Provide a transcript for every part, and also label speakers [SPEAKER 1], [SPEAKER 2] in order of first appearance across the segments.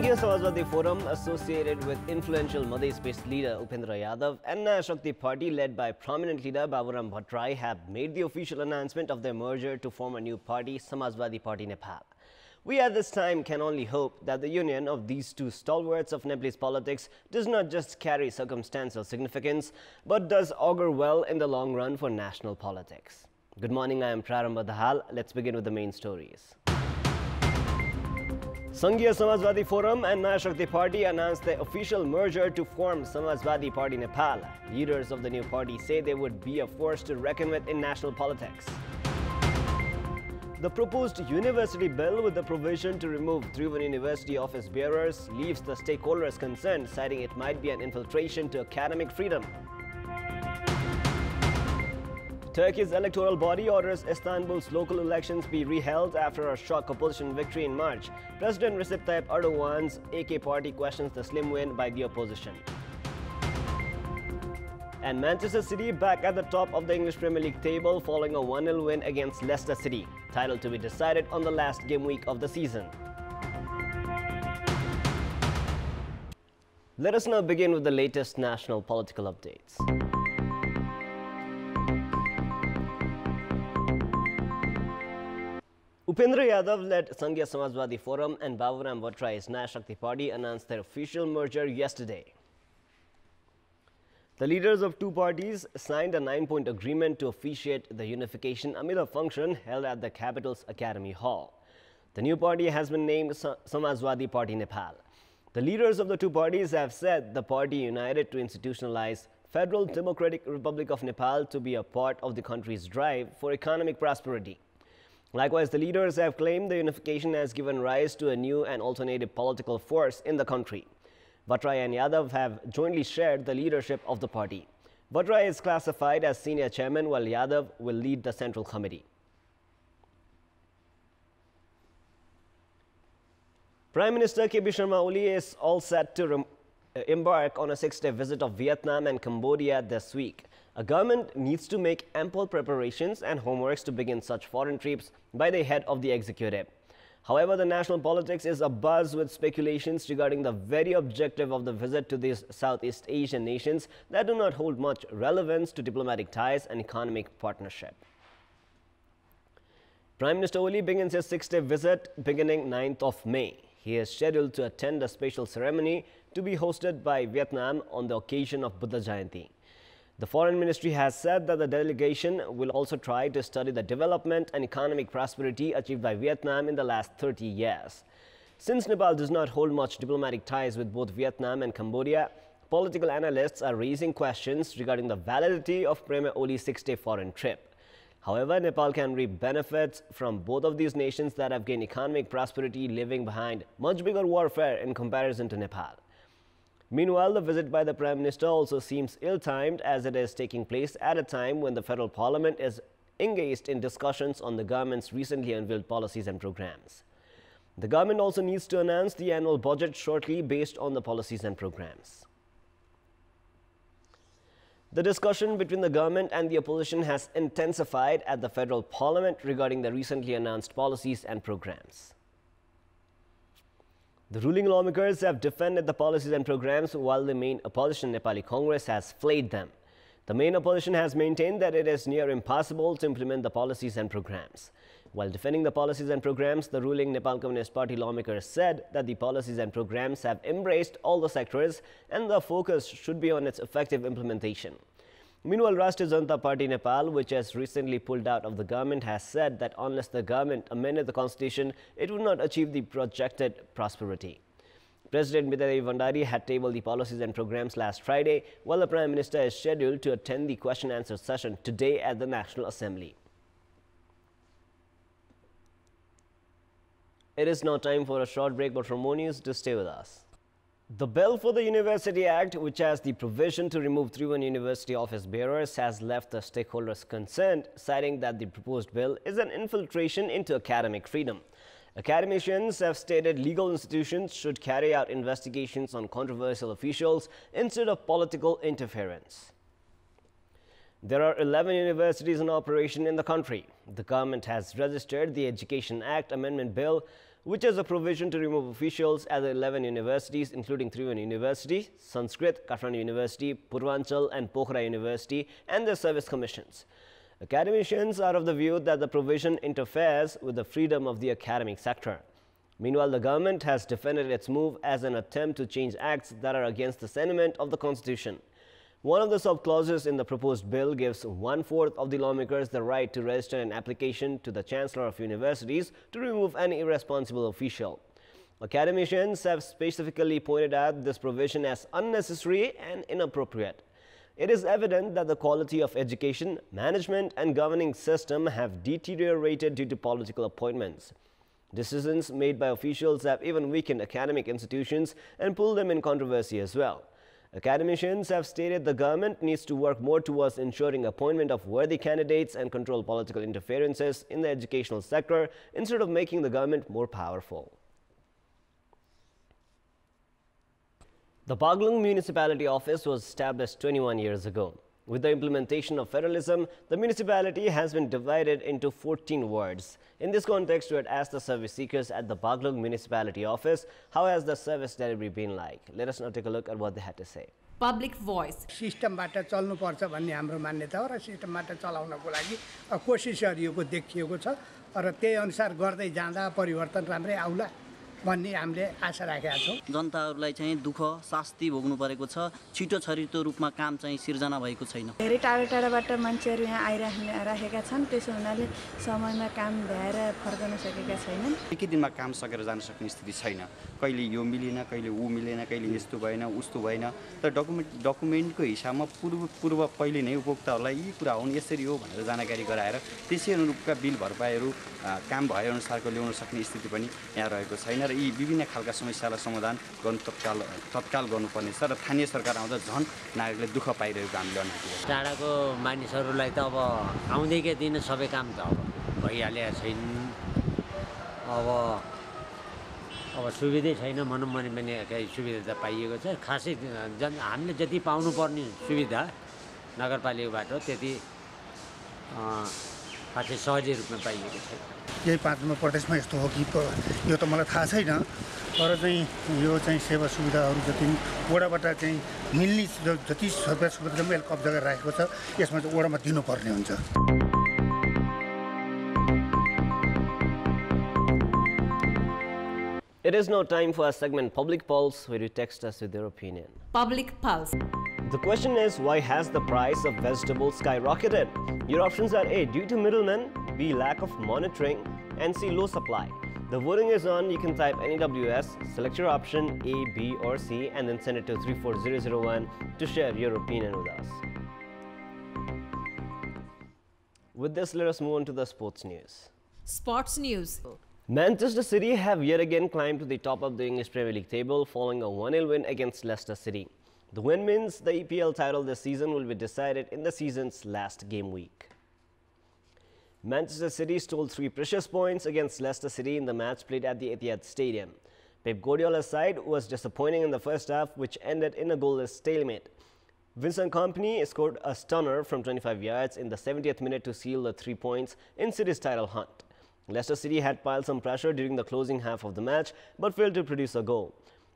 [SPEAKER 1] Sanghya Samajwadi Forum, associated with influential Madhya-based leader Upendra Yadav and Naya Shakti Party led by prominent leader Baburam Bhattarai, have made the official announcement of their merger to form a new party, Samajwadi Party Nepal. We at this time can only hope that the union of these two stalwarts of Nepalese politics does not just carry circumstantial significance, but does augur well in the long run for national politics. Good morning, I am Prarambha Dahal. Let's begin with the main stories. Sanghya Samajwadi Forum and Naya Shakti Party announced their official merger to form Samajwadi Party Nepal. Leaders of the new party say they would be a force to reckon with in national politics. The proposed university bill with the provision to remove Tribhuvan University office bearers leaves the stakeholders concerned, citing it might be an infiltration to academic freedom. Turkey's electoral body orders Istanbul's local elections be reheld after a shock opposition victory in March. President Recep Tayyip Erdogan's AK party questions the slim win by the opposition. And Manchester City back at the top of the English Premier League table following a 1-0 win against Leicester City. Title to be decided on the last game week of the season. Let us now begin with the latest national political updates. Upendra Yadav-led Sanghya Samajwadi Forum and Baburam Bhattarai's Naya Shakti Party announced their official merger yesterday. The leaders of two parties signed a 9-point agreement to officiate the unification amid a function held at the capital's Academy Hall. The new party has been named Samajwadi Party Nepal. The leaders of the two parties have said the party united to institutionalize Federal Democratic Republic of Nepal to be a part of the country's drive for economic prosperity. Likewise, the leaders have claimed the unification has given rise to a new and alternative political force in the country. Bhattarai and Yadav have jointly shared the leadership of the party. Bhattarai is classified as senior chairman, while Yadav will lead the central committee. Prime Minister K.P. Sharma Oli is all set to embark on a 6-day visit of Vietnam and Cambodia this week. A government needs to make ample preparations and homeworks to begin such foreign trips by the head of the executive. However, the national politics is abuzz with speculations regarding the very objective of the visit to these Southeast Asian nations that do not hold much relevance to diplomatic ties and economic partnership. Prime Minister Oli begins his 6-day visit beginning 9th of May. He is scheduled to attend a special ceremony to be hosted by Vietnam on the occasion of Buddha Jayanti. The Foreign Ministry has said that the delegation will also try to study the development and economic prosperity achieved by Vietnam in the last 30 years. Since Nepal does not hold much diplomatic ties with both Vietnam and Cambodia, political analysts are raising questions regarding the validity of Premier Oli's 6-day foreign trip. However, Nepal can reap benefits from both of these nations that have gained economic prosperity, leaving behind much bigger warfare in comparison to Nepal. Meanwhile, the visit by the Prime Minister also seems ill-timed as it is taking place at a time when the federal parliament is engaged in discussions on the government's recently unveiled policies and programs. The government also needs to announce the annual budget shortly based on the policies and programs. The discussion between the government and the opposition has intensified at the federal parliament regarding the recently announced policies and programs. The ruling lawmakers have defended the policies and programs while the main opposition, Nepali Congress, has flayed them. The main opposition has maintained that it is near impossible to implement the policies and programs. While defending the policies and programs, the ruling Nepal Communist Party lawmakers said that the policies and programs have embraced all the sectors and the focus should be on its effective implementation. Meanwhile, Rashtriya Janata Party Nepal, which has recently pulled out of the government, has said that unless the government amended the constitution, it would not achieve the projected prosperity. President Bidyadevi Bhandari had tabled the policies and programs last Friday, while the Prime Minister is scheduled to attend the question-answer session today at the National Assembly. It is now time for a short break, but for more news, do stay with us. The bill for the University Act, which has the provision to remove Tribhuvan University office bearers, has left the stakeholders concerned, citing that the proposed bill is an infiltration into academic freedom. Academicians have stated legal institutions should carry out investigations on controversial officials instead of political interference. There are 11 universities in operation in the country. The government has registered the Education Act Amendment Bill which has a provision to remove officials at the 11 universities, including Tribhuvan University, Sanskrit, Kathmandu University, Purvanchal and Pokhara University, and their service commissions. Academicians are of the view that the provision interferes with the freedom of the academic sector. Meanwhile, the government has defended its move as an attempt to change acts that are against the sentiment of the Constitution. One of the sub-clauses in the proposed bill gives 1/4 of the lawmakers the right to register an application to the Chancellor of Universities to remove an irresponsible official. Academicians have specifically pointed out this provision as unnecessary and inappropriate. It is evident that the quality of education, management and governing system have deteriorated due to political appointments. Decisions made by officials have even weakened academic institutions and pulled them in controversy as well. Academicians have stated the government needs to work more towards ensuring appointment of worthy candidates and control political interferences in the educational sector instead of making the government more powerful. The Baglung Municipality Office was established 21 years ago. With the implementation of federalism, the municipality has been divided into 14 wards. In this context, we had asked the service seekers at the Baglung Municipality Office, how has the service delivery been like? Let us now take a look at what they had to say.
[SPEAKER 2] Public voice.
[SPEAKER 3] सिस्टमबाट चल्नुपर्छ भन्ने हाम्रो मान्यता हो र सिस्टमबाट चलाउनको लागि कोसिस गरिएको देखिएको छ र त्यही अनुसार गर्दै जाँदा परिवर्तन राम्रै आउला भन्ने हामीले आशा राखेका छौं।
[SPEAKER 4] जनताहरूलाई चाहिँ दुःख शास्ति भोग्नु परेको छ, छिटो छरितो रूपमा काम चाहिँ सिर्जना भएको छैन।
[SPEAKER 5] धेरै टाढा टाढाबाट मान्छेहरू यहाँ आइराखेका छन्, त्यसो हुनाले समयमा काम भएर फर्कन सकेका छैनन्।
[SPEAKER 6] एकै दिनमा काम सकेर जान सक्ने स्थिति छैन। कहिले यो मिलेन, कहिले उ मिलेन, कहिले यस्तो भएन, उस्तो भएन। तर डकुमेन्टको हिसाबमा पूर्व पहिले नै उपभोक्ताहरूलाई यी कुरा हुन्, यसरी हो भनेर जानकारी गराएर त्यसै अनुरूपका बिल भरपाईहरू काम भए अनुसारको ल्याउन सक्ने स्थिति पनि यहाँ रहेको छैन र यी विभिन्न खालका समस्यालाई समाधान गर्न तत्काल गर्नुपर्ने छ र स्थानीय सरकार आउँदा झन् नागरिकले दुःख पाइरहेको हामीले अनुभूति गर्छौँ।
[SPEAKER 7] टाढाको मानिसहरूलाई त अब आउँदैकै दिन सबै काम त अब भइहालेको छैन। अब सुविधै छैन भनौँ भने केही सुविधा त पाइएको छ। खासै हामीले जति पाउनुपर्ने सुविधा नगरपालिकाबाट त्यति खासै सहजै रूपमा पाइएको छैन।
[SPEAKER 8] यही 5 नम्बर प्रदेशमा यस्तो हो कि यो त मलाई थाहा छैन, तर चाहिँ यो चाहिँ सेवा सुविधाहरू जति वडाबाट चाहिँ मिल्ने जति सेवा सुविधा मैले कब्जा गरेर राखेको छ यसमा चाहिँ वडामा दिनुपर्ने हुन्छ।
[SPEAKER 1] It is now time for our segment Public Pulse, where you text us with your opinion.
[SPEAKER 2] Public Pulse.
[SPEAKER 1] The question is, why has the price of vegetables skyrocketed? Your options are A, due to middlemen, B, lack of monitoring, and C, low supply. The voting is on. You can type NEWS, select your option A, B or C and then send it to 34001 to share your opinion with us. With this, let us move on to the sports news.
[SPEAKER 2] Sports news.
[SPEAKER 1] Manchester City have yet again climbed to the top of the English Premier League table following a 1-0 win against Leicester City. The win means the EPL title this season will be decided in the season's last game week. Manchester City stole 3 precious points against Leicester City in the match played at the Etihad Stadium. Pep Guardiola's side was disappointing in the first half, which ended in a goalless stalemate. Vincent Kompany scored a stunner from 25 yards in the 70th minute to seal the 3 points in City's title hunt. Leicester City had piled some pressure during the closing half of the match, but failed to produce a goal.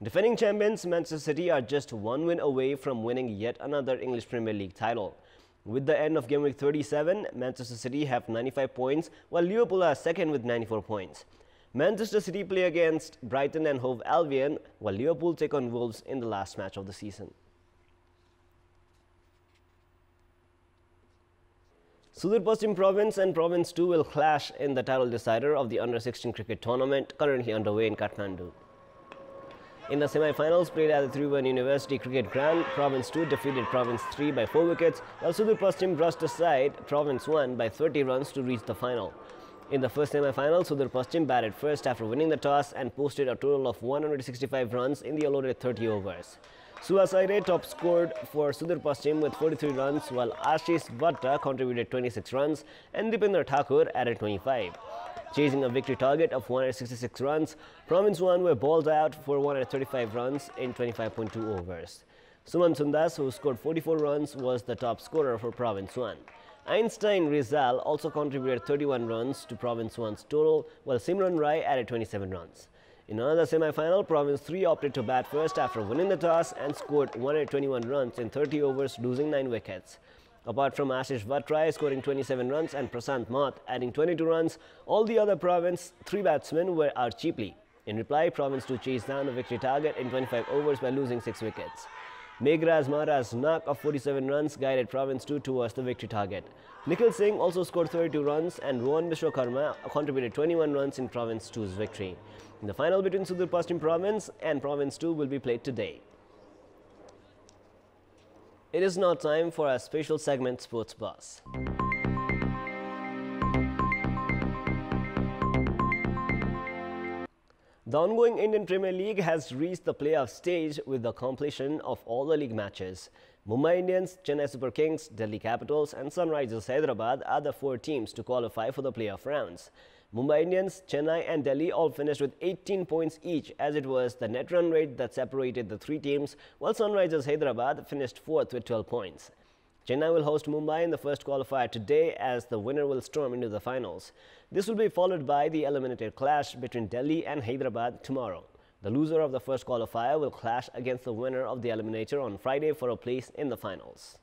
[SPEAKER 1] Defending champions Manchester City are just 1 win away from winning yet another English Premier League title. With the end of game week 37, Manchester City have 95 points, while Liverpool are second with 94 points. Manchester City play against Brighton and Hove Albion, while Liverpool take on Wolves in the last match of the season. Sudur Paschim Province and Province 2 will clash in the title decider of the Under-16 cricket tournament currently underway in Kathmandu. In the semi-finals played at the Tribhuvan University Cricket Ground, Province 2 defeated Province 3 by 4 wickets, while Sudur Paschim brushed aside Province 1 by 30 runs to reach the final. In the first semi-final, Sudur Paschim batted first after winning the toss and posted a total of 165 runs in the allotted 30 overs. Suhasaire top scored for Sudur Paschim with 43 runs, while Ashish Bhatta contributed 26 runs and Dipender Thakur added 25. Chasing a victory target of 166 runs, Province 1 were bowled out for 135 runs in 25.2 overs. Suman Sundas, who scored 44 runs, was the top scorer for Province 1. Einstein Rizal also contributed 31 runs to Province 1's total, while Simran Rai added 27 runs. In another semi-final, Province 3 opted to bat first after winning the toss and scored 121 runs in 30 overs, losing 9 wickets. Apart from Ashish Vatrai scoring 27 runs and Prasant Math adding 22 runs, all the other Province 3 batsmen were out cheaply. In reply, Province 2 chased down a victory target in 25 overs by losing 6 wickets. Meghraj Mahara's knock of 47 runs guided Province 2 towards the victory target. Nikhil Singh also scored 32 runs and Rohan Vishwakarma contributed 21 runs in Province 2's victory. The final between Sudur Paschim Province and Province 2 will be played today. It is now time for our special segment Sports Buzz. The ongoing Indian Premier League has reached the playoff stage with the completion of all the league matches. Mumbai Indians, Chennai Super Kings, Delhi Capitals and Sunrisers Hyderabad are the 4 teams to qualify for the playoff rounds. Mumbai Indians, Chennai and Delhi all finished with 18 points each, as it was the net run rate that separated the 3 teams, while Sunrisers Hyderabad finished 4th with 12 points. Chennai will host Mumbai in the first qualifier today, as the winner will storm into the finals. This will be followed by the eliminated clash between Delhi and Hyderabad tomorrow. The loser of the first qualifier will clash against the winner of the eliminator on Friday for a place in the finals.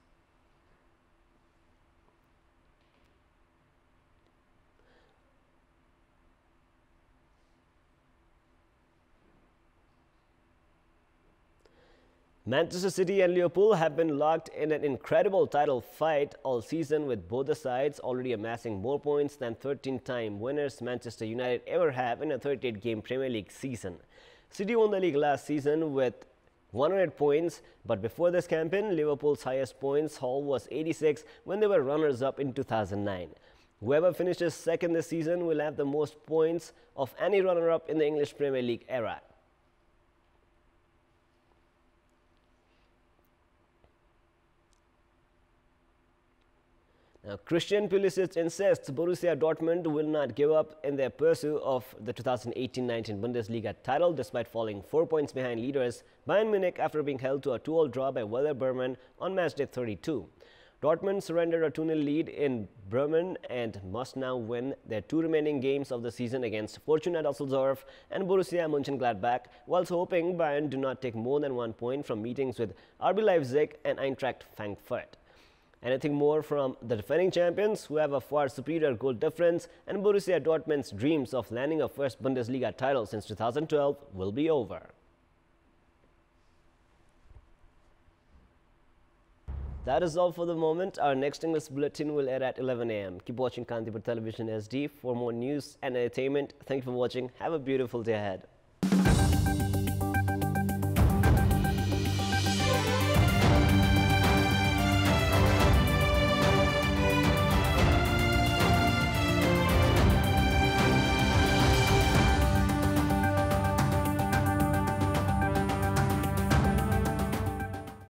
[SPEAKER 1] Manchester City and Liverpool have been locked in an incredible title fight all season, with both the sides already amassing more points than 13-time winners Manchester United ever have in a 38-game Premier League season. City won the league last season with 100 points, but before this campaign, Liverpool's highest points haul was 86 when they were runners-up in 2009. Whoever finishes second this season will have the most points of any runner-up in the English Premier League era. Now, Christian Pulisic insists Borussia Dortmund will not give up in their pursuit of the 2018-19 Bundesliga title despite falling 4 points behind leaders Bayern Munich after being held to a 2-all draw by Werder Bremen on matchday 32. Dortmund surrendered a 2-0 lead in Bremen and must now win their 2 remaining games of the season against Fortuna Düsseldorf and Borussia Mönchengladbach, whilst hoping Bayern do not take more than 1 point from meetings with RB Leipzig and Eintracht Frankfurt. Anything more from the defending champions, who have a far superior goal difference, and Borussia Dortmund's dreams of landing a first Bundesliga title since 2012 will be over. That is all for the moment. Our next English bulletin will air at 11 a.m. Keep watching Kantipur Television SD for more news and entertainment. Thank you for watching. Have a beautiful day ahead.